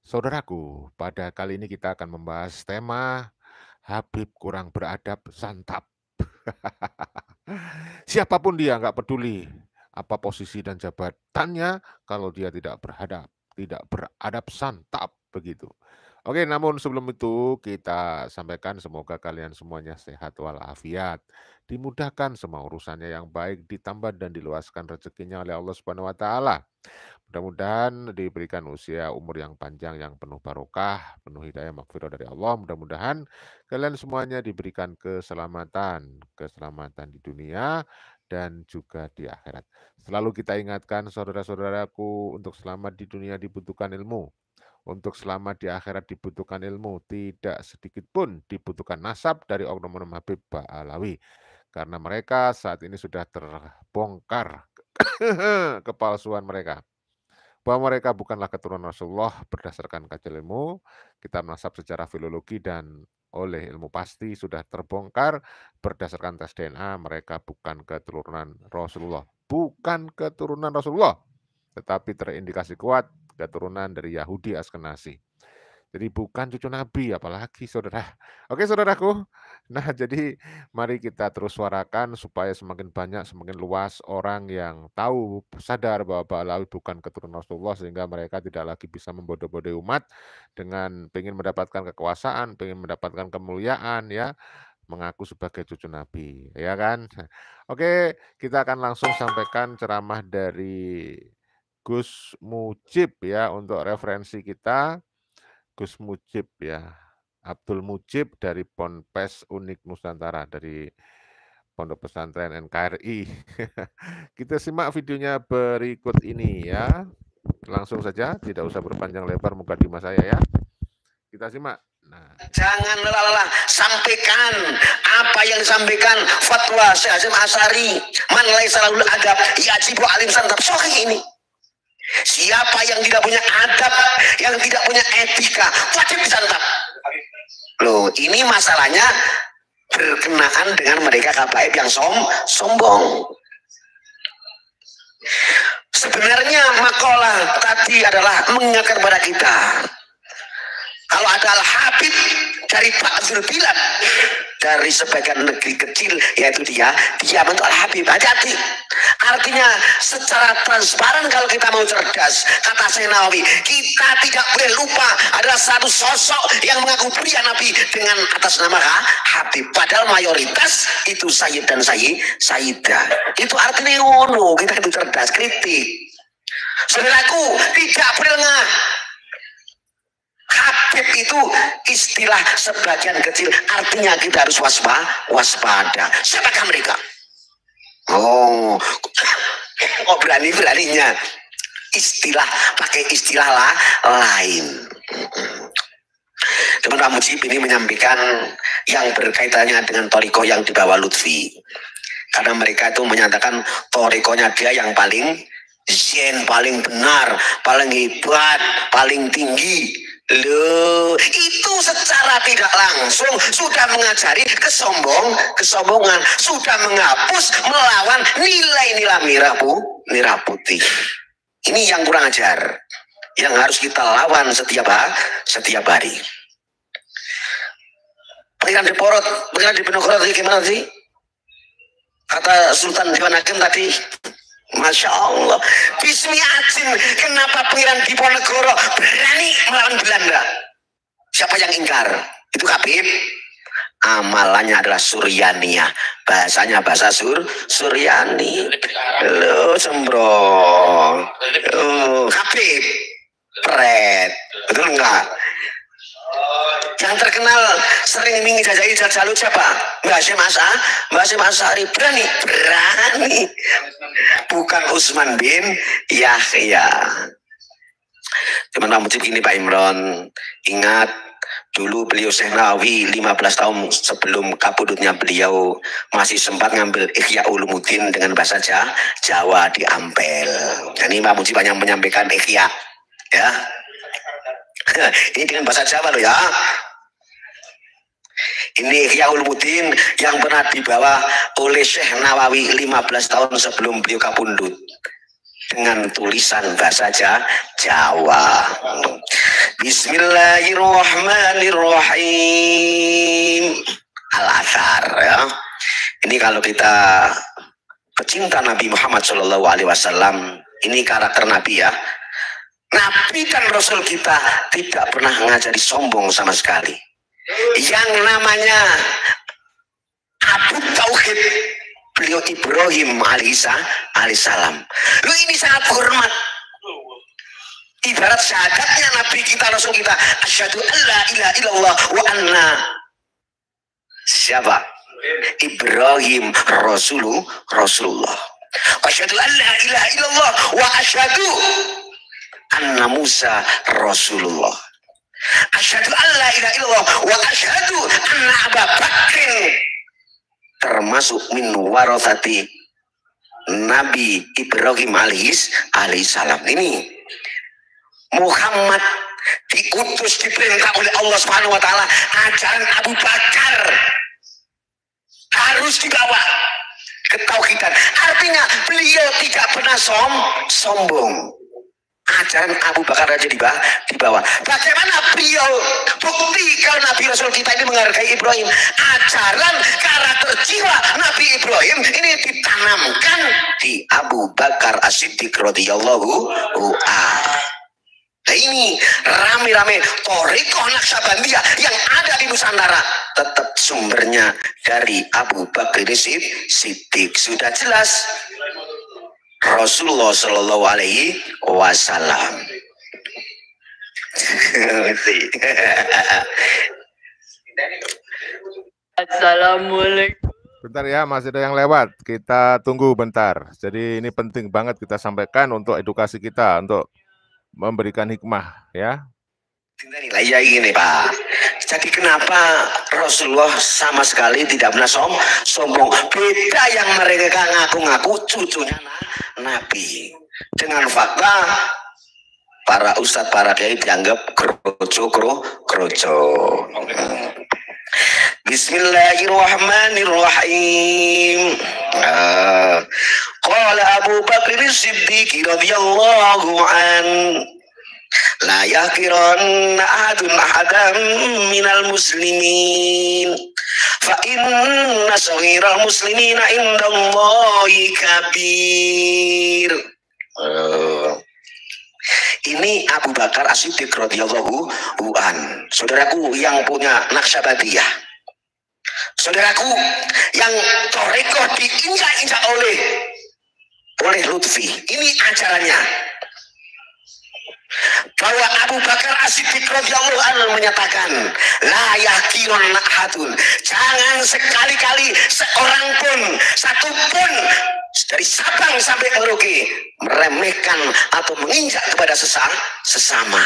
Saudaraku, pada kali ini kita akan membahas tema Habib kurang beradab, santap. Siapapun dia, nggak peduli apa posisi dan jabatannya, kalau dia tidak beradab, santap, begitu. Oke, namun sebelum itu kita sampaikan semoga kalian semuanya sehat walafiat, dimudahkan semua urusannya yang baik, ditambah dan diluaskan rezekinya oleh Allah Subhanahu wa taala. Mudah-mudahan diberikan usia umur yang panjang, yang penuh barokah, penuh hidayah maghfirah dari Allah. Mudah-mudahan kalian semuanya diberikan keselamatan, keselamatan di dunia dan juga di akhirat. Selalu kita ingatkan saudara-saudaraku, untuk selamat di dunia dibutuhkan ilmu. Untuk selamat di akhirat dibutuhkan ilmu. Tidak sedikit pun dibutuhkan nasab dari oknum-oknum Habib Ba'alawi. Karena mereka saat ini sudah terbongkar kepalsuan mereka, bahwa mereka bukanlah keturunan Rasulullah berdasarkan kajian ilmu, kita nasab secara filologi, dan oleh ilmu pasti sudah terbongkar berdasarkan tes DNA, mereka bukan keturunan Rasulullah. Bukan keturunan Rasulullah, tetapi terindikasi kuat keturunan dari Yahudi Askenazi. Jadi bukan cucu Nabi, apalagi saudara. Oke saudaraku, nah jadi mari kita terus suarakan supaya semakin banyak, semakin luas orang yang tahu, sadar bahwa Ba'alawi bukan keturunan Rasulullah, sehingga mereka tidak lagi bisa membodoh-bodohi umat dengan pengen mendapatkan kekuasaan, pengen mendapatkan kemuliaan, ya, mengaku sebagai cucu Nabi, ya kan? Oke, kita akan langsung sampaikan ceramah dari Gus Mujib, ya, untuk referensi kita. Gus Mujib, ya, Abdul Mujib dari Ponpes Unik Nusantara, dari Pondok Pesantren NKRI. Kita simak videonya berikut ini, ya. Langsung saja, tidak usah berpanjang lebar muka Dimas saya, ya. Kita simak. Nah, jangan lelah sampaikan apa yang disampaikan fatwa Syekh Hasyim Asy'ari, man laisa lahul adab yajibu alim santap. Sahih ini. Siapa yang tidak punya adab, yang tidak punya etika, wajib disantap. Loh, ini masalahnya berkenaan dengan mereka kabaib yang sombong. Sebenarnya makalah tadi adalah mengingatkan kepada kita, kalau ada Al-Habib dari Pak Zulbilad, dari sebagian negeri kecil, yaitu dia bentuk Al-Habib, hati-hati. Artinya secara transparan, kalau kita mau cerdas, kata Syekh Nawawi, kita tidak boleh lupa adalah satu sosok yang mengaku pria Nabi dengan atas nama Habib, padahal mayoritas itu Sayyid dan Sayyidah. Itu artinya ngono, kita itu cerdas, kritik. Saudaraku, tidak boleh lengah. Habib itu istilah sebagian kecil, artinya kita harus waspada. Siapakah mereka? Oh, berani-beraninya pakai istilah lain. Teman Pak Mujib ini menyampaikan yang berkaitannya dengan toriko yang dibawa Lutfi, karena mereka itu menyatakan torikonya dia yang paling zen, paling benar, paling hebat, paling tinggi. Loh, itu secara tidak langsung sudah mengajari kesombongan, sudah menghapus, melawan nilai-nilai merah putih. Ini yang kurang ajar, yang harus kita lawan setiap hari. Pengiran Diponegoro gimana sih? Kata Sultan Dewan Ageng tadi, Masya Allah, Bismi Ajin, kenapa Pengiran Diponegoro berani melawan Belanda? Siapa yang ingkar? Itu Habib. Amalannya adalah Suryania, bahasanya bahasa Suryani. Lo sembroh. Habib pret, betul enggak? Yang terkenal sering mengijazahi Jalul siapa? Mbak Hasyim Asy'ari. Berani. Bukan Utsman bin Yahya. Teman Pak Mujib ini Pak Imron, ingat dulu beliau Syekh Nawawi 15 tahun sebelum kabudutnya beliau masih sempat ngambil Ihya Ulumuddin dengan bahasa Jawa di Ampel. Dan ini Pak Mujib banyak menyampaikan Ihya, ya. Ini dengan bahasa Jawa loh, ya. Ini Ihya Ulumuddin yang pernah dibawa oleh Syekh Nawawi 15 tahun sebelum beliau kabundut, dengan tulisan bahasa Jawa. Bismillahirrahmanirrahim. Al-Athar ya. Ini kalau kita pecinta Nabi Muhammad Shallallahu Alaihi Wasallam, ini karakter Nabi ya. Nabi dan Rasul kita tidak pernah ngajari sombong sama sekali. Yang namanya Abu Tauhid, beliau Ibrahim alaihissalam. Lu ini sangat hormat. Ibarat syahadatnya Nabi kita, Rasul kita, asyhadu alla ilaha illallah wa anna siapa? Ibrahim Rasulullah. Asyhadu alla ilaha illallah wa asyhadu anna Musa Rasulullah. Asyhadu alla ilaha illallah wa asyhadu anna Abu Bakrin termasuk min warathati Nabi Ibrahim alaihissalam. Ini Muhammad diutus, diperintah oleh Allah Subhanahu wa taala, ajaran Abu Bakar harus dibawa ketauhidan. Artinya beliau tidak pernah sombong. Ajaran Abu Bakar aja dibawa. Bagaimana beliau bukti kalau Nabi Rasul kita ini menghargai Ibrahim? Ajaran karakter jiwa Nabi Ibrahim ini ditanamkan di Abu Bakar As-Siddiq radhiyallahu anhu. Nah ini rame-rame Thariqah Naqsabandiyah yang ada di Nusantara tetap sumbernya dari Abu Bakar Siddiq. Sudah jelas Rasulullah Shallallahu Alaihi Wasallam. Assalamualaikum. Bentar ya, masih ada yang lewat. Kita tunggu bentar. Jadi ini penting banget kita sampaikan untuk edukasi kita, untuk memberikan hikmah ya. Ya ini Pak. Jadi kenapa Rasulullah sama sekali tidak pernah sombong? Beda yang mereka ngaku-ngaku cucunya Nabi. Dengan fakta para ustadz, para kiai dianggap kroco. Bismillahirrahmanirrahim. Qala Abu Bakr As-Siddiq radhiyallahu an la yahqiranna ahadan minal muslimin fa inna saghiral muslimina indallahi kabir. Ini Abu Bakar As-Siddiq radhiyallahu an. Saudaraku yang punya Naqsabandiyah, saudaraku yang Thariqah diinjak-injak oleh Lutfi, ini ajarannya bahwa Abu Bakar As-Siddiq radhiyallahu anhu menyatakan la yahqiranna ahadun, jangan sekali-kali seorang pun, satu pun dari Sabang sampai Merauke meremehkan atau menginjak kepada sesama.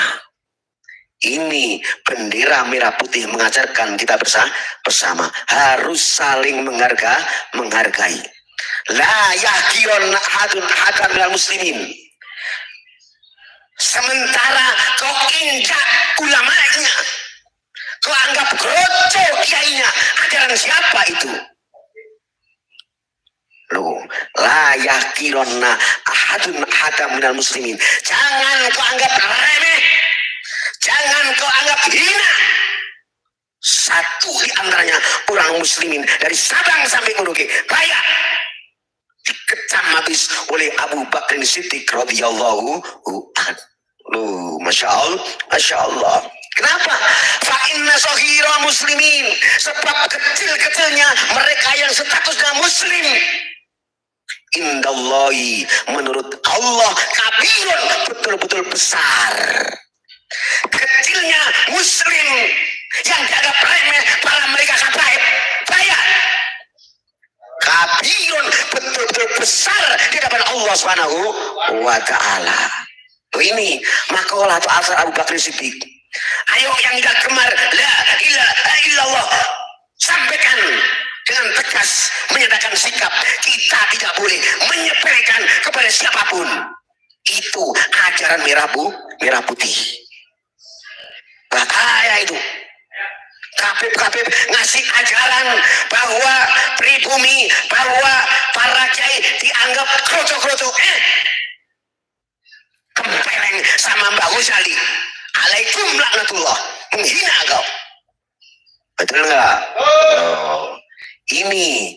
Ini bendera merah putih mengajarkan kita bersama harus saling menghargai. La yahqiranna ahadun ahadan minal muslimin. Sementara kau injak ulamanya, kau anggap kroco kiainya, ajaran siapa itu? Loh, la yahqiranna ahadun ahadan minal muslimin. Jangan kau anggap remeh, jangan kau anggap hina satu di antaranya orang muslimin dari Sabang sampai Merauke raya dikecam habis oleh Abu Bakar Siddiq radhiyallahu anhu. Loh, Masya Allah. Kenapa? Fa inna saghira muslimin, sebab kecil-kecilnya mereka yang statusnya muslim indallahi, menurut Allah, kabirun, betul-betul besar. Kecilnya muslim yang dianggap remeh para mereka kabaib bayar, kabirun, betul-betul besar di hadapan Allah Subhanahu wa ta'ala. Ini makalah atau asar Abu Bakar Siddiq. Ayo yang tidak gemar la ilaha illallah, sampaikan dengan tegas, menyatakan sikap kita tidak boleh menyepelekan kepada siapapun. Itu ajaran merah putih. Bahaya itu. Habib ngasih ajaran bahwa pribumi, bahwa para kiai dianggap kroco-kroco. Kempeleng sama Mbak Ghazali Alaikum laknatullah. Menghina kau. Betul nggak? Oh. Ini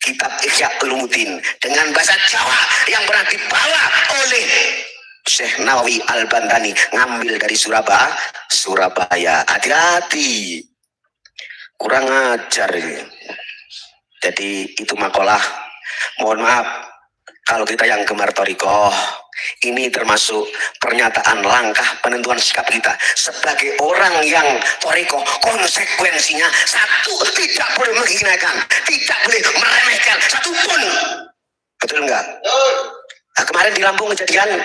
kitab Ihya Ulumuddin dengan bahasa Jawa yang pernah dibawa oleh Syekh Nawawi Al-Bantani, ngambil dari Surabaya. Hati-hati, kurang ajar ini. Jadi itu makalah. Mohon maaf kalau kita yang gemar thariqah, ini termasuk pernyataan langkah penentuan sikap kita sebagai orang yang thariqah. Konsekuensinya satu, tidak boleh menghinakan, tidak boleh meremehkan satupun. Betul enggak? Nah, kemarin di Lampung kejadian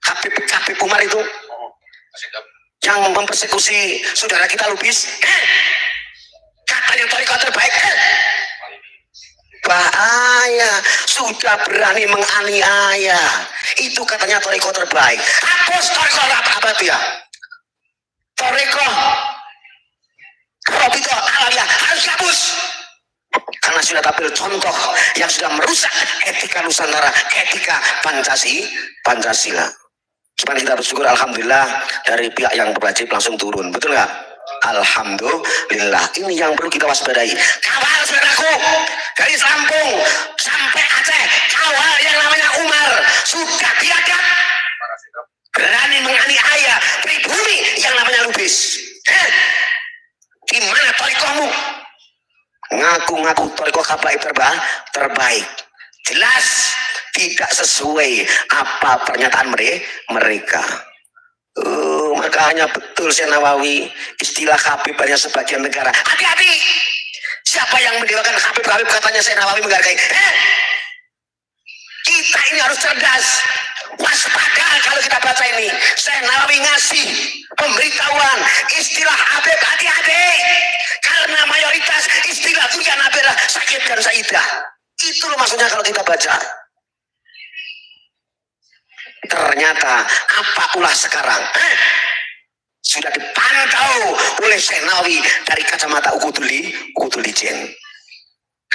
Habib Umar itu yang mempersekusi saudara kita Lubis, katanya thariqah terbaik. Bahaya, sudah berani menganiaya. Itu katanya thariqah terbaik. Hapus thariqah apa itu ya? Thariqah Robito Alawiyah harus hapus. Karena sudah tampil contoh yang sudah merusak etika Nusantara, etika Pancasila. Cuman kita bersyukur alhamdulillah dari pihak yang berwajib langsung turun. Betul nggak? Alhamdulillah. Ini yang perlu kita waspadai. Kawal saudaraku, dari Lampung sampai Aceh, kawal yang namanya Umar sudah biadab, berani menganiaya pribumi yang namanya Lubis. Gimana thariqahmu? Ngaku-ngaku thariqah habaib terbaik. Jelas tidak sesuai apa pernyataan mereka. Makanya betul Syekh Nawawi, istilah Habib hanya sebagian negara. Hati-hati, siapa yang mendewakan Habib katanya Syekh Nawawi menghargai. Kita ini harus cerdas, waspada kalau kita baca ini. Syekh Nawawi ngasih pemberitahuan istilah Habib, hati-hati, karena mayoritas istilah itu yang adalah sakit dan saidah. Itu loh maksudnya kalau kita baca. Ternyata apa ulah sekarang sudah dipantau oleh Syekh Nawawi dari kacamata ukutulijen.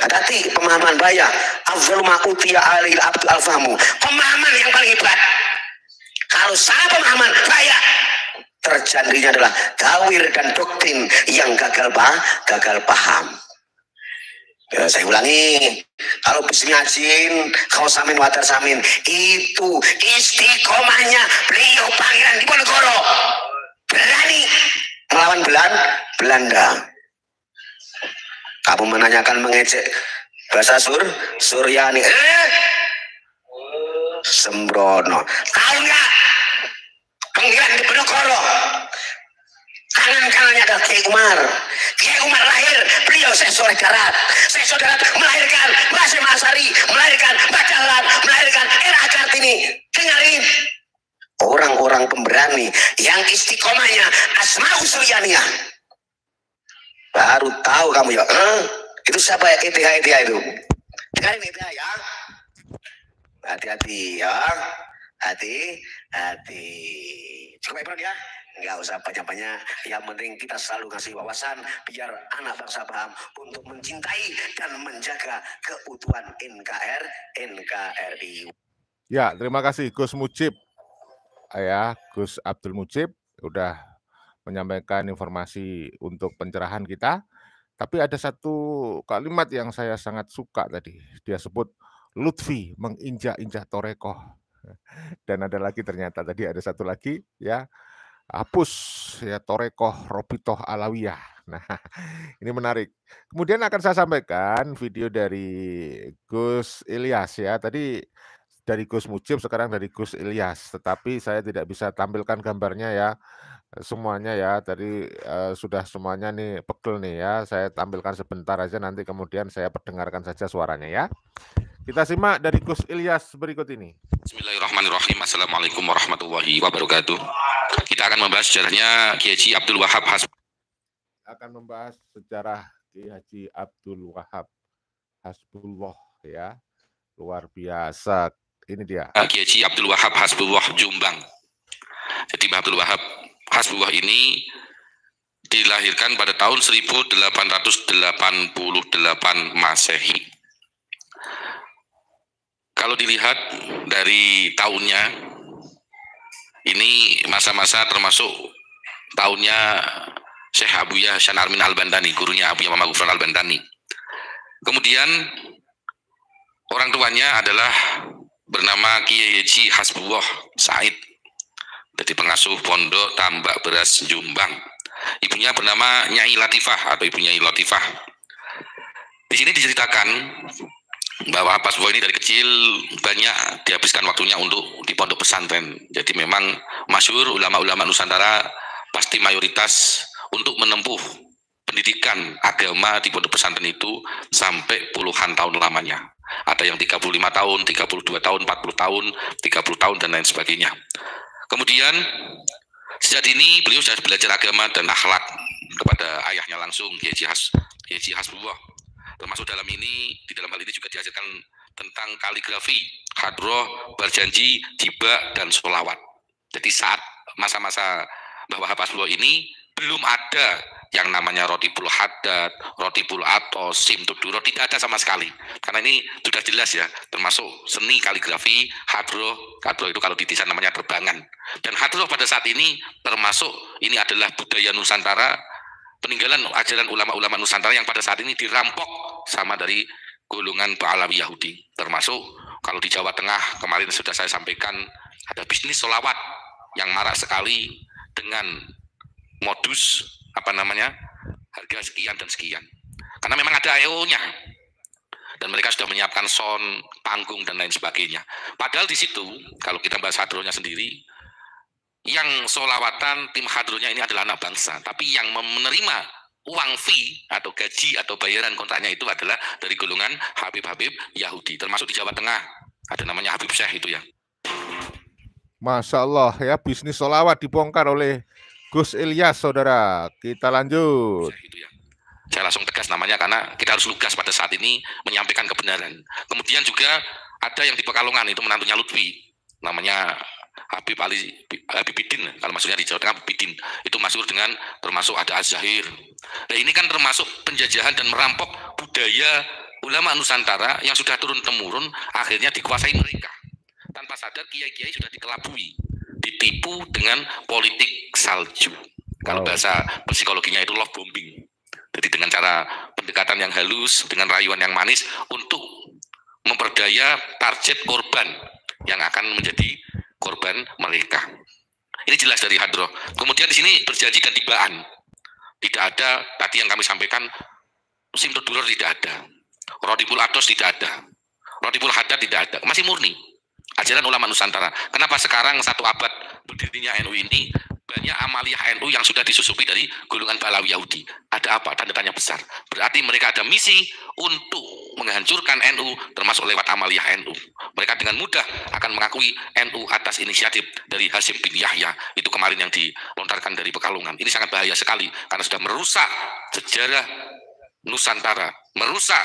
Hati-hati pemahaman bahaya. Afdhalu ma utiya alil abdu alfahmu. Pemahaman yang paling hebat. Kalau salah pemahaman bahaya. Terjadinya adalah tawir dan doktrin yang gagal paham. Ya, saya ulangi, kalau bismillahirrahmanirrahim, kau samin watar samin, itu istiqomahnya beliau Pangeran Diponegoro, berani melawan Belanda. Kamu menanyakan mengecek bahasa Suryani, sembrono, tahu nggak? Pangeran Diponegoro, kanan-kanannya adalah Kiai Umar. Kiai Umar lahir, beliau Syekh Soleh Darat. Syekh Soleh Darat melahirkan Mbah Hasyim Asy'ari, melahirkan Mbah Dahlan, melahirkan Era Kartini. Dengarin, orang-orang pemberani yang istiqomahnya Asmaul Suryaniyah. Baru tahu kamu ya, itu siapa ya ETH itu? Dengarin ETH ya. Hati-hati ya, hati-hati. Cukup Ebron ya. Nggak usah banyak-banyak, yang penting kita selalu ngasih wawasan biar anak bangsa paham untuk mencintai dan menjaga keutuhan NKRI. Ya, terima kasih Gus Mujib, ya Gus Abdul Mujib udah menyampaikan informasi untuk pencerahan kita. Tapi ada satu kalimat yang saya sangat suka tadi, dia sebut Lutfi menginjak-injak thariqah. Dan ada lagi ternyata tadi ada satu lagi ya, hapus ya thariqah Robitoh Alawiyah. Nah, ini menarik. Kemudian akan saya sampaikan video dari Gus Ilyas ya. Tadi dari Gus Mujib, sekarang dari Gus Ilyas. Tetapi saya tidak bisa tampilkan gambarnya ya. Semuanya ya, tadi sudah semuanya nih pegel nih ya. Saya tampilkan sebentar aja, nanti kemudian saya perdengarkan saja suaranya ya. Kita simak dari Gus Ilyas berikut ini. Bismillahirrahmanirrahim. Assalamualaikum warahmatullahi wabarakatuh. Kita akan membahas sejarahnya Kiai Haji Abdul Wahab Hasbullah ya. Luar biasa. Ini dia. Kiai Haji Abdul Wahab Hasbullah Jombang. Jadi Mbah Abdul Wahab Hasbullah ini dilahirkan pada tahun 1888 Masehi. Kalau dilihat dari tahunnya, ini masa-masa termasuk tahunnya Syekh Abuya Hasan Armin Al-Bandani, gurunya Abuya Muhammad Ghufran Al-Bandani. Kemudian orang tuanya adalah bernama Kiai Haji Hasbullah Said, jadi pengasuh pondok Tambak Beras Jombang. Ibunya bernama Nyai Latifah atau Ibu Nyai Latifah. Di sini diceritakan bahwa Hasbullah ini dari kecil banyak dihabiskan waktunya untuk di pondok pesantren. Jadi memang masyhur ulama-ulama Nusantara pasti mayoritas untuk menempuh pendidikan agama di pondok pesantren itu sampai puluhan tahun lamanya. Ada yang 35 tahun, 32 tahun, 40 tahun, 30 tahun, dan lain sebagainya. Kemudian sejak dini beliau sudah belajar agama dan akhlak kepada ayahnya langsung, Kiai Haji Hasbullah. Termasuk dalam hal ini juga diajarkan tentang kaligrafi, hadroh, berjanji, tiba, dan sholawat. Jadi saat masa-masa bahwa Hasbullah ini belum ada yang namanya rotibul haddad, rotibul atos, simtuduro, tidak ada sama sekali. Karena ini sudah jelas ya, termasuk seni kaligrafi, hadroh itu kalau di desa namanya terbangan. Dan hadroh pada saat ini termasuk ini adalah budaya Nusantara, peninggalan ajaran ulama-ulama Nusantara yang pada saat ini dirampok sama dari golongan Pahlawi Yahudi. Termasuk kalau di Jawa Tengah kemarin sudah saya sampaikan ada bisnis sholawat yang marak sekali dengan modus harga sekian dan sekian, karena memang ada AEO-nya dan mereka sudah menyiapkan sound, panggung, dan lain sebagainya. Padahal di situ kalau kita bahas hadrohnya sendiri, yang sholawatan tim hadrohnya ini adalah anak bangsa, tapi yang menerima uang fee atau gaji atau bayaran kontraknya itu adalah dari golongan Habib-Habib Yahudi. Termasuk di Jawa Tengah ada namanya Habib Syekh itu ya. Masya Allah ya, bisnis sholawat dibongkar oleh Gus Ilyas, saudara. Kita lanjut. Saya langsung tegas namanya karena kita harus lugas pada saat ini menyampaikan kebenaran. Kemudian juga ada yang di Pekalongan, itu menantunya Lutfi, namanya Habibidin, kalau maksudnya di Jawa Tengah Habibidin, itu masuk dengan termasuk ada Az-Zahir. Nah ini kan termasuk penjajahan dan merampok budaya ulama Nusantara yang sudah turun-temurun, akhirnya dikuasai mereka. Tanpa sadar kiai-kiai sudah dikelabui, ditipu dengan politik salju. Kalau bahasa psikologinya itu love bombing. Jadi dengan cara pendekatan yang halus, dengan rayuan yang manis untuk memperdaya target korban yang akan menjadi korban mereka. Ini jelas dari hadroh. Kemudian di sini berjanji dan tibaan. Tidak ada tadi yang kami sampaikan, simtuduror tidak ada, rotibul atos tidak ada, rotibul haddad tidak ada, masih murni ajaran ulama Nusantara. Kenapa sekarang satu abad berdirinya NU ini banyak amaliyah NU yang sudah disusupi dari golongan Pahlawi Yahudi? Ada apa? Tanda tanya besar. Berarti mereka ada misi untuk menghancurkan NU, termasuk lewat amaliyah NU. Mereka dengan mudah akan mengakui NU atas inisiatif dari Hasyim bin Yahya itu kemarin yang dilontarkan dari Pekalongan. Ini sangat bahaya sekali karena sudah merusak sejarah Nusantara, merusak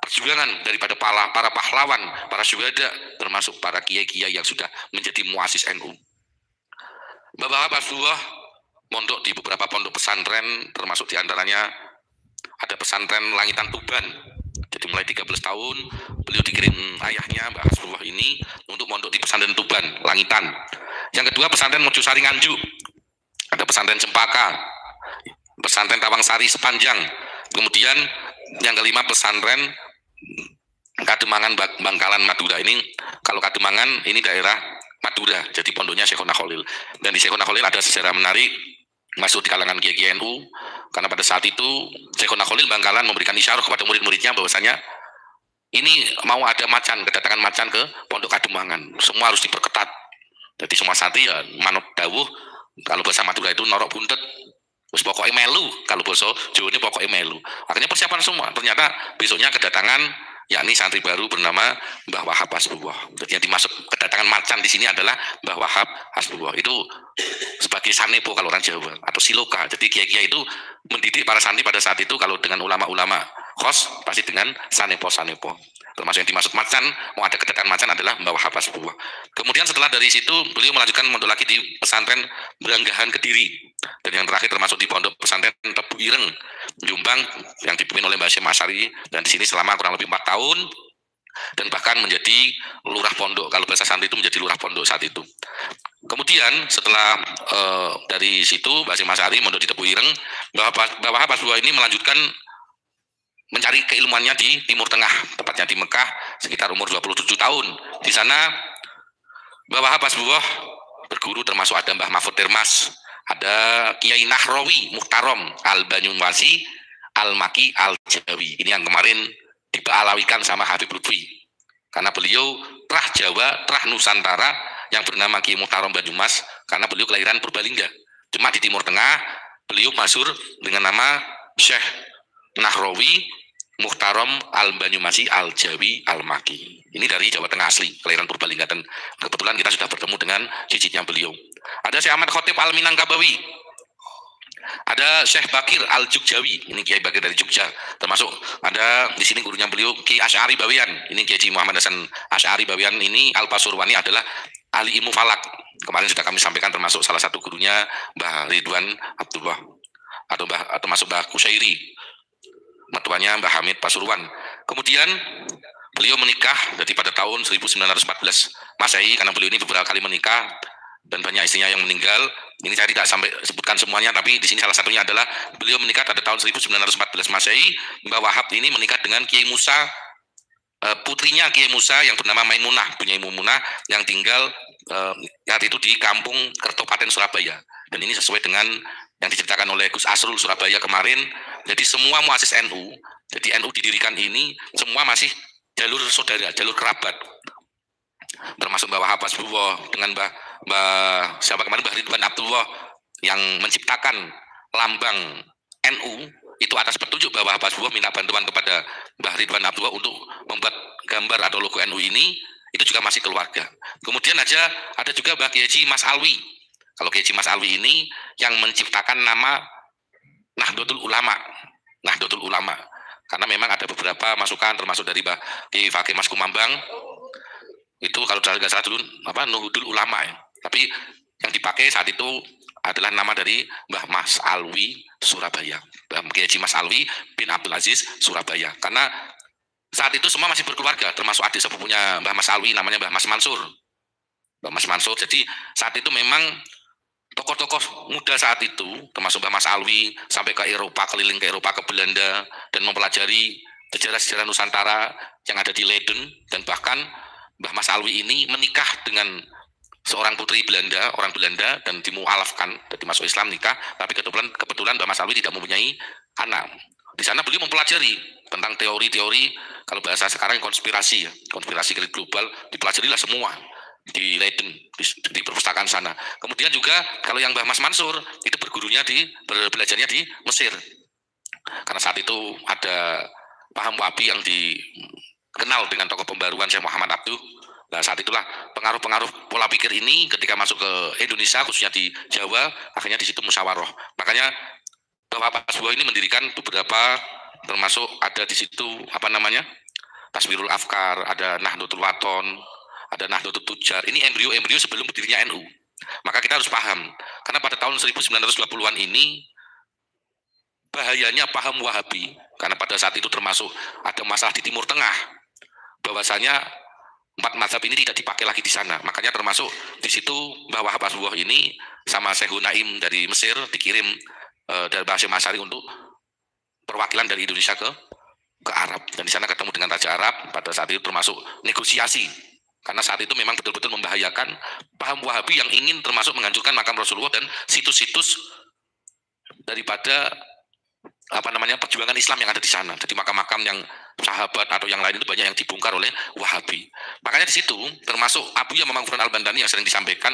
perjuangan daripada para pahlawan, para syuhada, termasuk para kiai-kiai yang sudah menjadi muasis NU. Bapak Hasbullah mondok di beberapa pondok pesantren, termasuk diantaranya ada pesantren Langitan Tuban. Jadi mulai 13 tahun beliau dikirim ayahnya Mbak Hasbullah ini untuk mondok di pesantren Tuban, Langitan. Yang kedua pesantren Mojosari Nganjuk, ada pesantren Cempaka, pesantren Tawangsari Sepanjang. Kemudian yang kelima pesantren Kademangan Bangkalan Madura. Ini kalau Kademangan ini daerah Madura, jadi pondoknya Syekhona Khalil. Dan di Syekhona Khalil ada sejarah menarik masuk di kalangan kiai NU, karena pada saat itu Syekhona Khalil Bangkalan memberikan isyarat kepada murid-muridnya bahwasanya ini mau ada macan, kedatangan macan ke pondok Kademangan, semua harus diperketat. Jadi semua santri ya manut dawuh, kalau bahasa Madura itu norok buntet, terus pokoknya melu, kalau bahasa Jawa ini pokoknya melu. Akhirnya persiapan semua. Ternyata besoknya kedatangan yakni santri baru bernama Mbah Wahab Hasbullah. Jadi yang dimaksud kedatangan macan di sini adalah Mbah Wahab Hasbullah. Itu sebagai sanepo kalau orang Jawa atau siloka. Jadi kiai-kiai itu mendidik para santri pada saat itu, kalau dengan ulama-ulama khos pasti dengan sanepo-sanepo. Termasuk yang dimaksud macan, mau ada kedatangan macan adalah Mbah Wahab Hasbullah. Kemudian setelah dari situ beliau melanjutkan mondok lagi di pesantren Beranggahan Kediri. Dan yang terakhir termasuk di pondok pesantren Tebu Ireng Jombang yang dipimpin oleh Mbah Hasyim Asy'ari, dan di sini selama kurang lebih 4 tahun. dan bahkan menjadi lurah pondok. Kalau bahasa santri itu menjadi lurah pondok saat itu. Kemudian setelah dari situ Mbah Hasyim Asy'ari mondok di Tebu Ireng, Mbah Wahab Hasbulah ini melanjutkan mencari keilmuannya di Timur Tengah, tepatnya di Mekah sekitar umur 27 tahun. Di sana Mbah Wahab Hasbulah berguru termasuk ada Mbah Mahfud Termas, ada Kiai Nahrawi Muhtarom Al-Banyuwangi Al-Maki Al-Jawi. Ini yang kemarin dibaalawikan sama Habib Lutfi. Karena beliau terah Jawa, terah Nusantara yang bernama Kiai Muhtarom Banyumas, karena beliau kelahiran Purbalingga. Cuma di Timur Tengah beliau masyhur dengan nama Syekh Nahrawi Muhtarom Al-Banyuwangi Al-Jawi Al-Maki. Ini dari Jawa Tengah asli, kelahiran Purbalingga, dan kebetulan kita sudah bertemu dengan cicitnya beliau. Ada Syekh Ahmad Khotib Al-Minangkabawi, ada Syekh Bakir Al-Jogjawi, ini Kiai Bakir dari Jogja, termasuk ada di sini gurunya beliau Kiai Asy'ari Bawian, ini Kiai Muhammad Hasan Asy'ari Bawian. Ini Al-Pasurwani adalah ahli ilmu falak, kemarin sudah kami sampaikan, termasuk salah satu gurunya Mbah Ridwan Abdullah, atau masuk Mbah Kusairi, mertuanya Mbah Hamid Pasuruan. Kemudian beliau menikah jadi pada tahun 1914 Masehi, karena beliau ini beberapa kali menikah dan banyak istrinya yang meninggal. Ini saya tidak sampai sebutkan semuanya, tapi di sini salah satunya adalah beliau menikah pada tahun 1914 Masehi. Mbah Wahab ini menikah dengan Kiai Musa, putrinya Kiai Musa yang bernama Maimunah, punya Maimunah, yang tinggal saat itu di Kampung Kertopaten Surabaya. Dan ini sesuai dengan yang diceritakan oleh Gus Asrul Surabaya kemarin. Jadi semua muasis NU, jadi NU didirikan ini semua masih jalur saudara, jalur kerabat. Termasuk Mbah Wahab Hasbulah dengan Mbah siapa kemarin, Mbah Ridwan Abdullah, yang menciptakan lambang NU itu atas petunjuk Mbah Wahab Hasbulah, minta bantuan kepada Mbah Ridwan Abdullah untuk membuat gambar atau logo NU ini, itu juga masih keluarga. Kemudian ada juga Mbah Kiai Haji Mas Alwi. Kalau Kiai Haji Mas Alwi ini yang menciptakan nama Nahdlatul Ulama, Nahdlatul Ulama, karena memang ada beberapa masukan termasuk dari Mbah Kiai Fakih Mas Kumambang. Itu kalau tidak salah dulu Nuhudul Ulama ya. Tapi yang dipakai saat itu adalah nama dari Mbah Mas Alwi Surabaya, Mbah Kiai Haji Mas Alwi bin Abdul Aziz Surabaya. Karena saat itu semua masih berkeluarga, termasuk adik sepupunya Mbah Mas Alwi namanya Mbah Mas Mansur. Mbah Mas Mansur. Jadi saat itu memang tokoh-tokoh muda saat itu, termasuk Mbah Mas Alwi, sampai ke Eropa, keliling ke Eropa, ke Belanda, dan mempelajari sejarah-sejarah Nusantara yang ada di Leiden. Dan bahkan Mbah Mas Alwi ini menikah dengan seorang putri Belanda, orang Belanda, dan dimualafkan, jadi masuk Islam, nikah. Tapi kebetulan Mbah Mas Alwi tidak mempunyai anak. Di sana beliau mempelajari tentang teori-teori, kalau bahasa sekarang konspirasi ya, konspirasi global, dipelajarilah semua di Leiden, di perpustakaan sana. Kemudian juga kalau yang Mbah Mas Mansur itu belajarnya di Mesir, karena saat itu ada paham Wahabi yang dikenal dengan tokoh pembaruan Syekh Muhammad Abduh. Nah, saat itulah pengaruh-pengaruh pola pikir ini ketika masuk ke Indonesia, khususnya di Jawa, akhirnya di situ musyawarah. Makanya Mbah Wahab Hasbulah ini mendirikan beberapa, termasuk ada di situ Taswirul Afkar, ada Nahdlatul Wathon, ada Nahdlatul Tujar. Ini embrio-embrio sebelum berdirinya NU. Maka kita harus paham, karena pada tahun 1920-an ini bahayanya paham Wahabi, karena pada saat itu termasuk ada masalah di Timur Tengah, bahwasanya 4 mazhab ini tidak dipakai lagi di sana. Makanya termasuk di situ Mbah Wahab Hasbulah ini sama Syekh Naim dari Mesir dikirim dari Mbah Hasyim Asy'ari untuk perwakilan dari Indonesia ke Arab, dan di sana ketemu dengan Raja Arab. Pada saat itu termasuk negosiasi, karena saat itu memang betul-betul membahayakan paham Wahabi yang ingin termasuk menghancurkan makam Rasulullah dan situs-situs daripada perjuangan Islam yang ada di sana. Jadi makam-makam yang sahabat atau yang lain itu banyak yang dibongkar oleh Wahabi. Makanya di situ termasuk Abuya Mamang Al-Bandani yang sering disampaikan,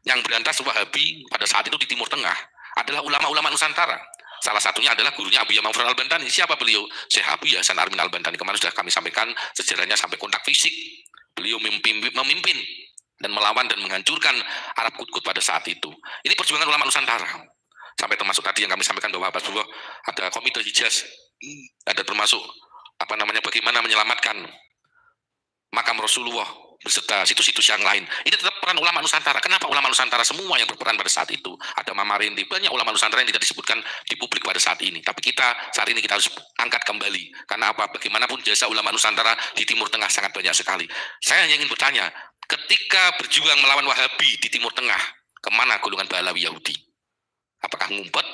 yang berantas Wahabi pada saat itu di Timur Tengah adalah ulama-ulama Nusantara. Salah satunya adalah gurunya Abuya Mamang Al-Bandani. Siapa beliau? Syekh Abuya Hasan Armin Al-Bandani. Kemarin sudah kami sampaikan sejarahnya sampai kontak fisik. Beliau memimpin dan melawan dan menghancurkan Arab Kut-Kut pada saat itu. Ini perjuangan ulama Nusantara. Sampai termasuk tadi yang kami sampaikan bahwa ada Komite Hijaz, ada termasuk bagaimana menyelamatkan makam Rasulullah beserta situs-situs yang lain. Ini tetap peran ulama Nusantara. Kenapa ulama Nusantara semua yang berperan pada saat itu? Ada Mama Rendi, banyak ulama Nusantara yang tidak disebutkan di publik pada saat ini. Tapi saat ini kita harus angkat kembali. Karena apa? Bagaimanapun jasa ulama Nusantara di Timur Tengah sangat banyak sekali. Saya hanya ingin bertanya, ketika berjuang melawan Wahabi di Timur Tengah, kemana golongan Bahlawi Yahudi? Apakah ngumpet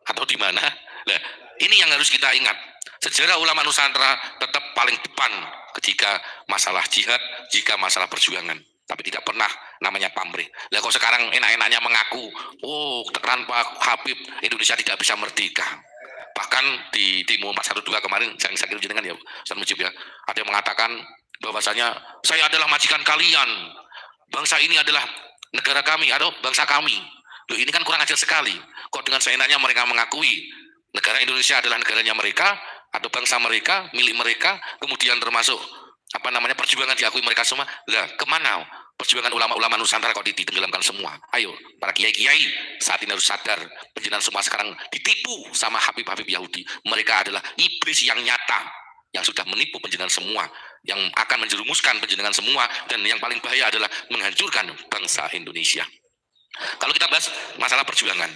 atau di mana? Nah, ini yang harus kita ingat. Sejarah ulama Nusantara tetap paling depan ketika masalah jihad, jika masalah perjuangan. Tapi tidak pernah namanya pamrih. Lah kok sekarang enak-enaknya mengaku, oh tanpa Habib Indonesia tidak bisa merdeka. Bahkan di Demo 412 kemarin, saya kira jenengan ya, Ustaz Mujib ya, ada yang mengatakan bahwasanya saya adalah majikan kalian, bangsa ini adalah negara kami atau bangsa kami. Loh, ini kan kurang ajar sekali. Kok dengan seenaknya mereka mengakui negara Indonesia adalah negaranya mereka atau bangsa mereka, milik mereka, kemudian termasuk perjuangan diakui mereka semua. Lah kemana perjuangan ulama-ulama Nusantara kok ditenggelamkan semua? Ayo para kiai-kiai saat ini harus sadar, penjenengan semua sekarang ditipu sama Habib-Habib Yahudi. Mereka adalah iblis yang nyata yang sudah menipu penjenengan semua, yang akan menjerumuskan penjenengan semua, dan yang paling bahaya adalah menghancurkan bangsa Indonesia. Kalau kita bahas masalah perjuangan,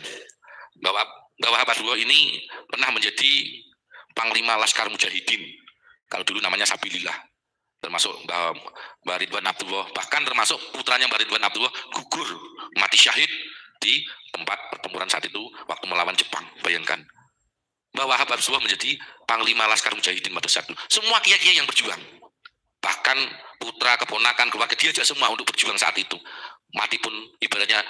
bahwa Habib ini pernah menjadi Panglima Laskar Mujahidin, kalau dulu namanya Sabilillah, termasuk Mbak Ridwan Abdullah, bahkan termasuk putranya Mbak Ridwan Abdullah gugur mati syahid di tempat pertempuran saat itu waktu melawan Jepang. Bayangkan, bahwa Habib menjadi Panglima Laskar Mujahidin pada saat itu. Semua kiai-kiai yang berjuang, bahkan putra, keponakan, keluarga, diajak semua untuk berjuang saat itu. Mati pun ibaratnya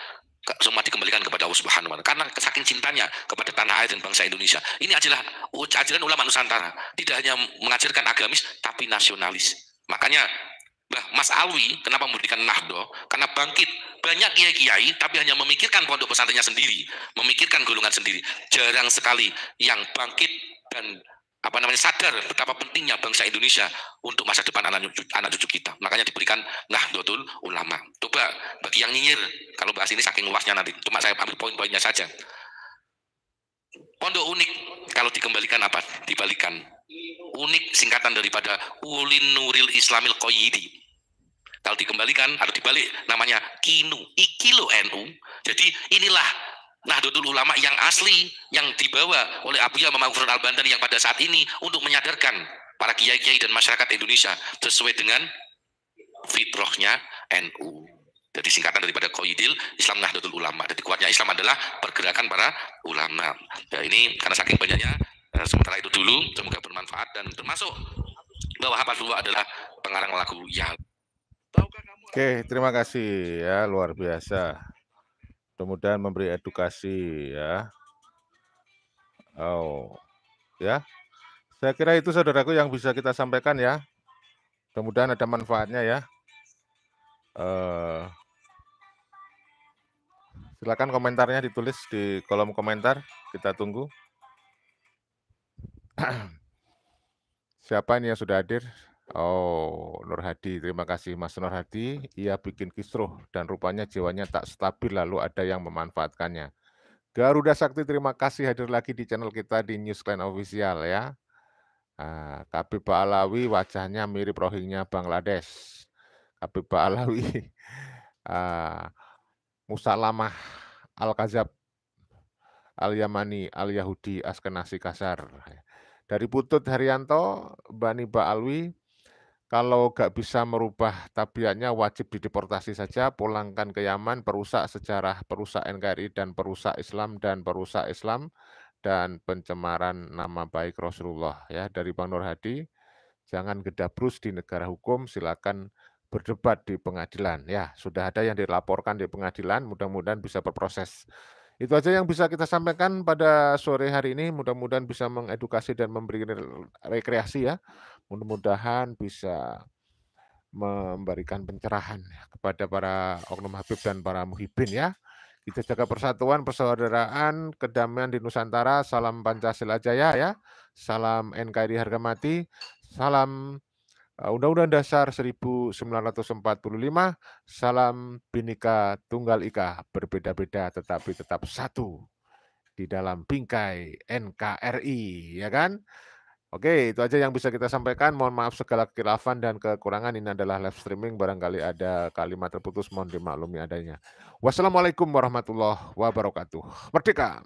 semua dikembalikan kepada Allah Subhanahu wa Ta'ala karena saking cintanya kepada tanah air dan bangsa Indonesia. Ini adalah ajaran ulama Nusantara, tidak hanya mengajarkan agamis tapi nasionalis. Makanya Mas Alwi kenapa memberikan Nahdo? Karena bangkit banyak kiai-kiai tapi hanya memikirkan pondok pesantrennya sendiri, memikirkan golongan sendiri. Jarang sekali yang bangkit dan sadar betapa pentingnya bangsa Indonesia untuk masa depan anak cucu kita. Makanya diberikan Nahdlatul Ulama. Coba bagi yang nyinyir, kalau bahas ini saking luasnya nanti, cuma saya ambil poin-poinnya saja. Pondok unik kalau dikembalikan dibalikan. Unik singkatan daripada Ulin Nuril Islamil Qoyidi. Kalau dikembalikan atau dibalik namanya KINU, Ikilo NU. Jadi inilah Nahdlatul Ulama yang asli, yang dibawa oleh Abuya Muhammad Gufron Al-Bantani yang pada saat ini untuk menyadarkan para kiai-kiai dan masyarakat Indonesia sesuai dengan fitrahnya NU. Jadi singkatan daripada Qoyidil Islam Nahdlatul Ulama. Jadi kuatnya Islam adalah pergerakan para ulama. Ya, ini karena saking banyaknya, sementara itu dulu, semoga bermanfaat dan termasuk bahwa Habibullah adalah pengarang lagu ya. Oke, terima kasih ya, luar biasa. Mudah-mudahan memberi edukasi ya. Oh, ya. Saya kira itu saudaraku yang bisa kita sampaikan ya. Mudah-mudahan ada manfaatnya ya. Silakan komentarnya ditulis di kolom komentar, kita tunggu. Siapa ini yang sudah hadir? Oh, Nur Hadi, terima kasih Mas Nur Hadi. Ia bikin kisruh dan rupanya jiwanya tak stabil, lalu ada yang memanfaatkannya. Garuda Sakti, terima kasih hadir lagi di channel kita di Newsline Official ya. Habib Ba'alawi wajahnya mirip Rohingya Bangladesh. Habib Ba'alawi, Musalamah Al-Kazab, Al-Yamani, Al-Yahudi, Askenasi Kasar. Dari Putut Haryanto, Bani Ba'alwi, kalau nggak bisa merubah tabiatnya wajib dideportasi saja, pulangkan ke Yaman, perusak sejarah, perusak NKRI dan perusak Islam dan pencemaran nama baik Rasulullah ya. Dari Bang Nur Hadi, jangan gedabrus di negara hukum, silakan berdebat di pengadilan ya. Sudah ada yang dilaporkan di pengadilan, mudah-mudahan bisa berproses. Itu aja yang bisa kita sampaikan pada sore hari ini. Mudah-mudahan bisa mengedukasi dan memberi rekreasi ya. Mudah-mudahan bisa memberikan pencerahan kepada para oknum Habib dan para muhibin ya. Kita jaga persatuan, persaudaraan, kedamaian di Nusantara. Salam Pancasila Jaya ya. Salam NKRI harga mati. Salam Undang-Undang Dasar 1945. Salam Bhinneka Tunggal Ika, berbeda-beda tetapi tetap satu di dalam bingkai NKRI, ya kan? Oke, itu aja yang bisa kita sampaikan. Mohon maaf segala kekhilafan dan kekurangan. Ini adalah live streaming, barangkali ada kalimat terputus, mohon dimaklumi adanya. Wassalamualaikum warahmatullahi wabarakatuh. Merdeka!